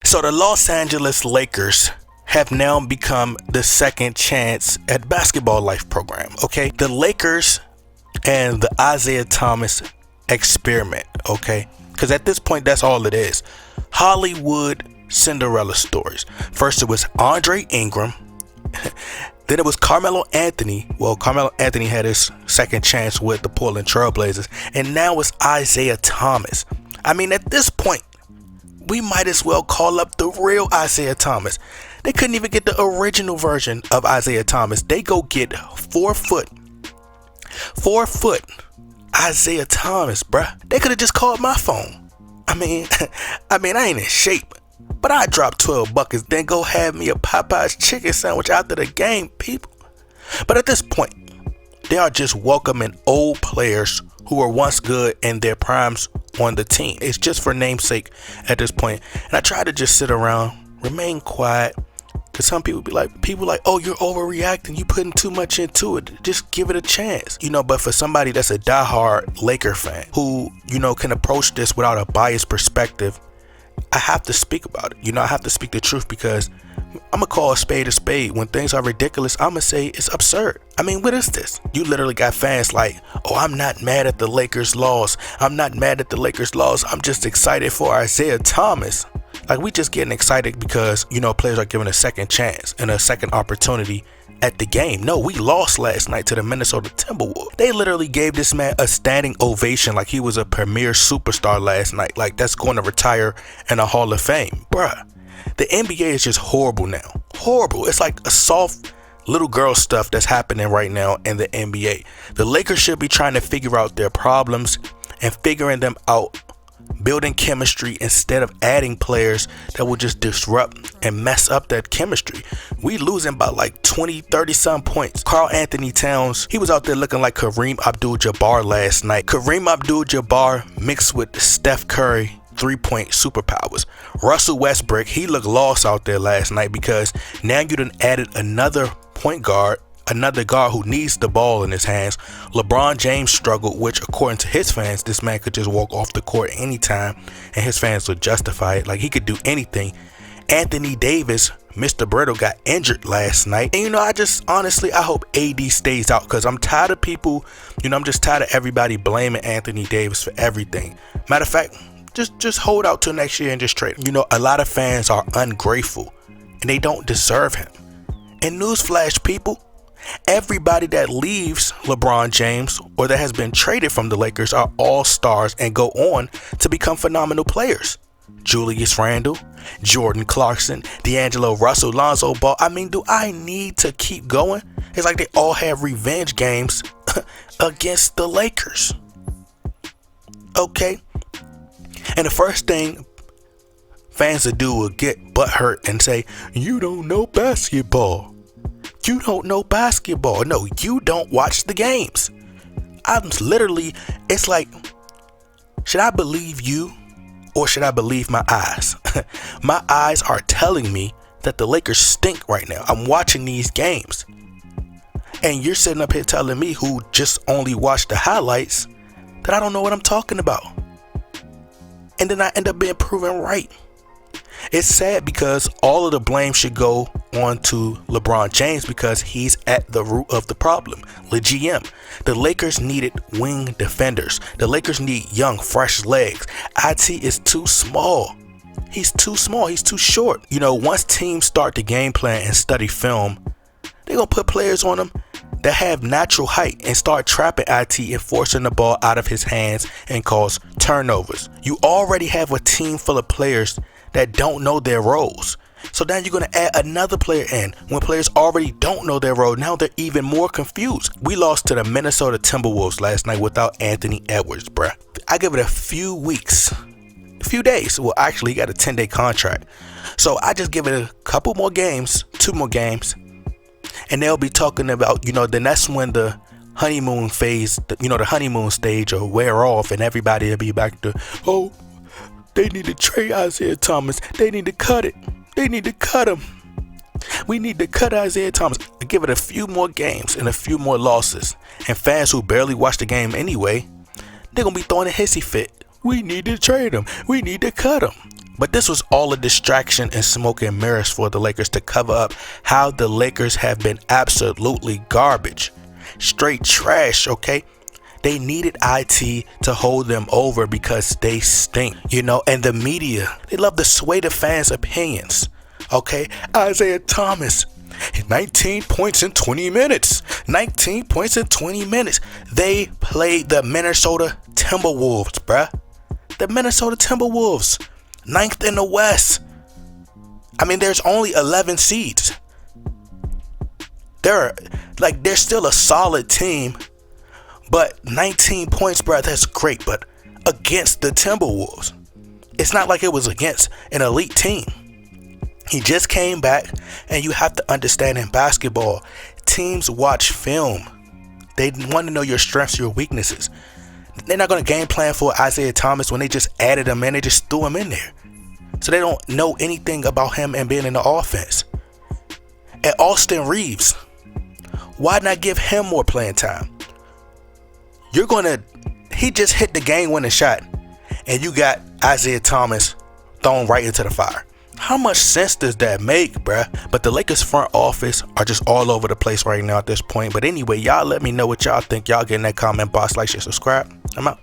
So the Los Angeles Lakers have now become the second chance at basketball life program. Okay, the Lakers and the Isaiah Thomas experiment. Okay, because at this point that's all it is. Hollywood Cinderella stories. First it was Andre Ingram. Then it was Carmelo Anthony. Well, Carmelo Anthony had his second chance with the Portland Trailblazers. And now it's Isaiah Thomas. I mean, at this point, we might as well call up the real Isaiah Thomas. They couldn't even get the original version of Isaiah Thomas. They go get 4 foot Isaiah Thomas, bruh. They could have just called my phone. I mean, I ain't in shape, but I drop 12 buckets, then go have me a Popeye's chicken sandwich after the game, people. But at this point, they are just welcoming old players who were once good in their primes on the team. It's just for namesake at this point. And I try to just sit around, remain quiet, because some people be like, oh, you're overreacting, you putting too much into it, just give it a chance, but for somebody that's a diehard Laker fan who, can approach this without a biased perspective, I have to speak about it. I have to speak the truth, because I'm gonna call a spade a spade. When things are ridiculous, I'm gonna say it's absurd. I mean, what is this? You literally got fans like, oh, I'm not mad at the Lakers' loss. I'm not mad at the Lakers' loss. I'm just excited for Isaiah Thomas. Like, we just getting excited because, players are given a second chance and a second opportunity at the game. No, we lost last night to the Minnesota Timberwolves. They literally gave this man a standing ovation like he was a premier superstar last night. Like, that's going to retire in a Hall of Fame. Bruh, the NBA is just horrible now. Horrible. It's like a soft little girl stuff that's happening right now in the NBA. The Lakers should be trying to figure out their problems and figuring them out, building chemistry instead of adding players that will just disrupt and mess up that chemistry. We losing by like 20, 30 some points. Karl Anthony Towns, he was out there looking like Kareem Abdul-Jabbar last night. Kareem Abdul-Jabbar mixed with Steph Curry 3-point superpowers. Russell Westbrook, he looked lost out there last night because now you done added another point guard, another guard who needs the ball in his hands. LeBron James struggled, which according to his fans, this man could just walk off the court anytime and his fans would justify it. Like, he could do anything. Anthony Davis, Mr. Brittle, got injured last night. And I just honestly, I hope AD stays out, because I'm tired of people, I'm just tired of everybody blaming Anthony Davis for everything. Matter of fact, just hold out till next year and just trade him. A lot of fans are ungrateful and they don't deserve him. And newsflash, people, everybody that leaves LeBron James or that has been traded from the Lakers are all stars and go on to become phenomenal players. Julius Randle, Jordan Clarkson, D'Angelo Russell, Lonzo Ball. I mean, do I need to keep going? It's like they all have revenge games against the Lakers. Okay. And the first thing fans will do will get butthurt and say, you don't know basketball. You don't know basketball. No, you don't watch the games. I'm literally, it's like, should I believe you or should I believe my eyes? My eyes are telling me that the Lakers stink right now. I'm watching these games. And you're sitting up here telling me, who just only watched the highlights, that I don't know what I'm talking about. And then I end up being proven right. It's sad because all of the blame should go on to LeBron James because he's at the root of the problem. The GM. The Lakers needed wing defenders. The Lakers need young, fresh legs. IT is too small. He's too small. He's too short. Once teams start the game plan and study film, they're going to put players on him that have natural height and start trapping IT and forcing the ball out of his hands and cause turnovers. You already have a team full of players that don't know their roles. So now you're going to add another player in. When players already don't know their role, now they're even more confused. We lost to the Minnesota Timberwolves last night without Anthony Edwards, bruh. I give it a few weeks, a few days. Well, actually, he got a 10-day contract. So I just give it a couple more games, 2 more games. And they'll be talking about, then that's when the honeymoon phase, the honeymoon stage will wear off and everybody will be back to, oh, they need to trade Isaiah Thomas. They need to cut it. They need to cut him. We need to cut Isaiah Thomas. Give it a few more games and a few more losses. And fans who barely watch the game anyway, they're going to be throwing a hissy fit. We need to trade him. We need to cut him. But this was all a distraction and smoke and mirrors for the Lakers to cover up how the Lakers have been absolutely garbage. Straight trash, okay? They needed IT to hold them over because they stink, and the media, they love to sway the fans' opinions, okay? Isaiah Thomas, 19 points in 20 minutes. 19 points in 20 minutes. They played the Minnesota Timberwolves, bruh. The Minnesota Timberwolves, 9th in the West. I mean, there's only 11 seeds. They're still a solid team, but 19 points, bruh, that's great. But against the Timberwolves, it's not like it was against an elite team. He just came back, and you have to understand in basketball, teams watch film. They want to know your strengths, your weaknesses. They're not going to game plan for Isaiah Thomas when they just added him in. They just threw him in there. So they don't know anything about him and being in the offense. And Austin Reeves, why not give him more playing time? He just hit the game-winning shot, and you got Isaiah Thomas thrown right into the fire. How much sense does that make, bruh? But the Lakers front office are just all over the place right now at this point. But anyway, y'all let me know what y'all think. Y'all get in that comment box, like, share, subscribe. I'm out.